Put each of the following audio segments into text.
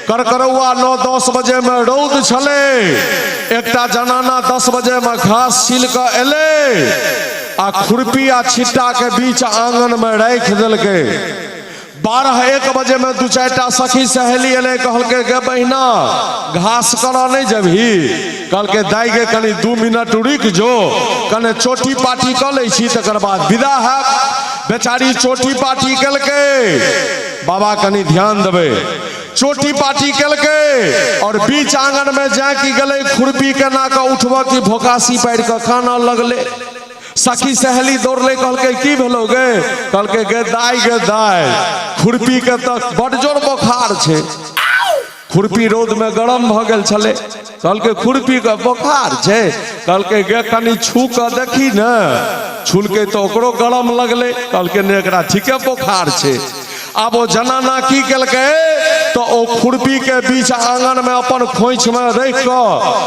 करकरुआ 9-10 बजे में रौद छले, एकटा जनाना 10 बजे में घास छील के एले आ खुरपी आ छिट्टा के बीच आंगन में राख देलके। 12-1 बजे में 2-4टा सखी सहेली एले, कहलके गे बहिना घास करा नहीं जबही, कहलके दाई गे कनी 2 मिनट रुक जो, कने चोटी पाटी कर ले छी तकर बाद विदा है। बेचारी चोटी पाटी केलके, बाबा कनी ध्यान देवे, चोटी पाटी केलके और बीच आंगन में जाके गले खुरपी के ना के उठबा की भोकासी पैर के खाना लगले। सखी सहेली दौड़ले, कहलके की भेलो गे, कहलके गे दाई खुरपी के तक बड़ जोर बोखार छे, खुरपी रोद में गरम भ गेल छले, कहलके खुरपी के बोखार छे, कहलके गे कनी छू के देखी न, छुलके तो ओकरो गरम लगले, कहलके ने एकरा ठीके बोखार छे। अब वो जनाना की केलके तो ओ खुरपी के बीच आंगन में अपन खोइछ में रख के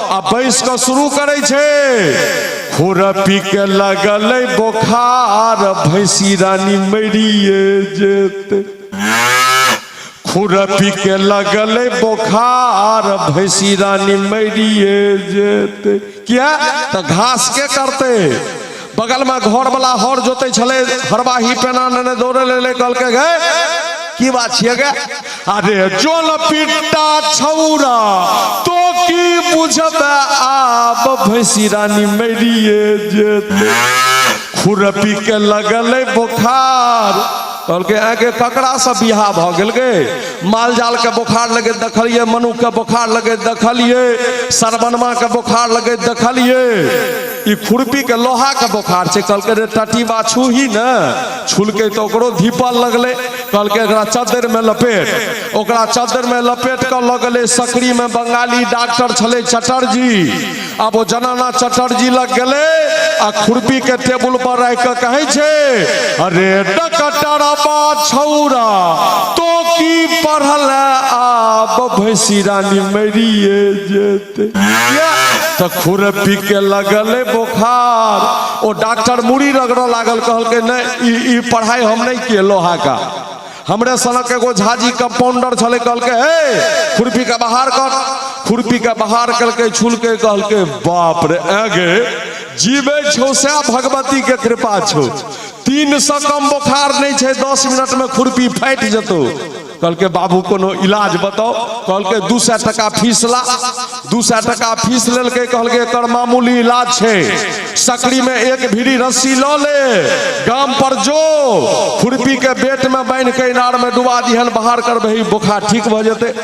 आ बैस के शुरू करे छे। खुरपी के लगले बोखार भैंसी रानी मरिए जेते, खुरपी के लगले बोखार भैंसी रानी मरिए जेते। क्या तो घास के करते, बगल में घर वाला हर जोते छले, हरवाही पेना ने दौड़े ले, कहलके गे की बात छिए गे, अरे जोल पिट्टा छौरा तो की बुझबे आब भैंसी रानी मरिए जेते। खुरपी के लगले बोखार, कहलके आगे ककरा से बियाह भ गेल गे, माल जाल के बुखार लगे देखलिए, मनु के बुखार लगे देखलिए, सरबनमा के बुखार लगे देखलिए, ई खुरपी के लोहा के बुखार छे। कहलके रे टटीबा छूही न, छुलके तो ओकरो धीपल लगले, कहलके एकरा चादर में लपेट, ओकरा चादर में लपेट के लगले सकरी में बंगाली डॉक्टर छले चटर्जी। अब वो जनाना चटर्जी लग गेले आ खुरपी के टेबुल पर रख के कहे छे, अरे डकटरबा छौरा तो की पढ़ल आब भैंसी रानी मरिए जेते। तो खुरपी के लगले बुखार, ओ डॉक्टर मुड़ी रगड़ लागल, कहलके नहीं ई पढ़ाई हम नहीं किए लोहा का, हमरे सनक एगो झाजी कंपाउंडर छले, कहलके हे खुरपी का बाहर कर, खुरपी का बाहर करके छुलके, कहलके बाप रे आगे जीवे छो से भगवती के कृपा छो, 300 कम बुखार नहीं छे, 10 मिनट में खुरपी फाट जतो। कहलके बाबू कोनो इलाज बताओ, कहलके 200 टका फीस ला, 200 टका फीस लेलके, कहलके एकर मामूली इलाज छे, सकरी में एक भिड़ी रस्सी लो ले, गाम पर जो खुरपी के पेट में बांध के इनार में डुबा दिहन, बाहर कर बही बुखार ठीक भ जते।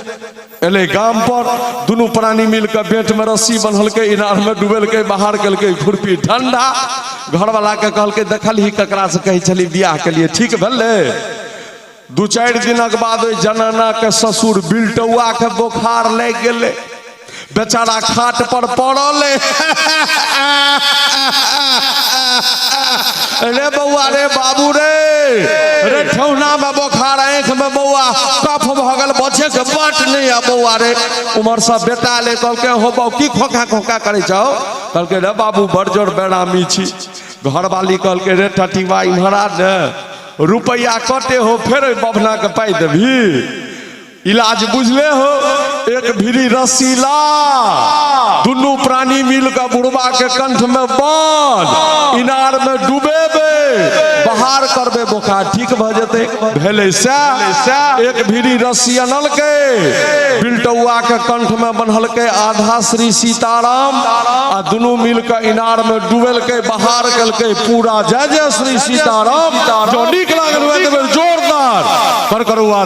एले गाम पर दोनों प्राणी मिल के पेट में रस्सी बंधल के इनार में डुबेल के बाहर कल के, खुरपी ठंडा। घर वाला के कहलके देखल ही ककरा से कही छली बियाह के लिए, ठीक भेले। 2-4 दिनक बाद जनाना के ससुर बिल्टुआ के बुखार लग गेले, बेचारा खाट पर पड़ल, रे बउआ रे बाबू रे ठौना में बुखार, आंख में बउआ कफ भगल, बचे के बट नहीं है बउआ रे। उमर सब बेटा ले, कहलके हो बाबू की खोखा खोखा करे जाओ, कहलके रे बाबू बड़ जोर बेरामी छी। घर वाली कहलके रे टटीबा इम्हरा न रुपया कटे हो, फिर बभना के पाई देवी, इलाज बुझले हो, एक भिरी रस्सी ला, दोनों प्राणी मिल कर बुढ़वा के कंठ में बांध, इनार में डूबेबे, बाहर करबे बुखार ठीक भ जते। भेले से एक भिरी रस्सी अनल के, बिल्टुआ के कंठ में बन्हल के आधा श्री सीताराम, आ दोनों मिल के इनार में डूबेल के, बाहर कल के पूरा जय जय श्री सीताराम। जो निक लागल हुए जोरदार कर करुआ।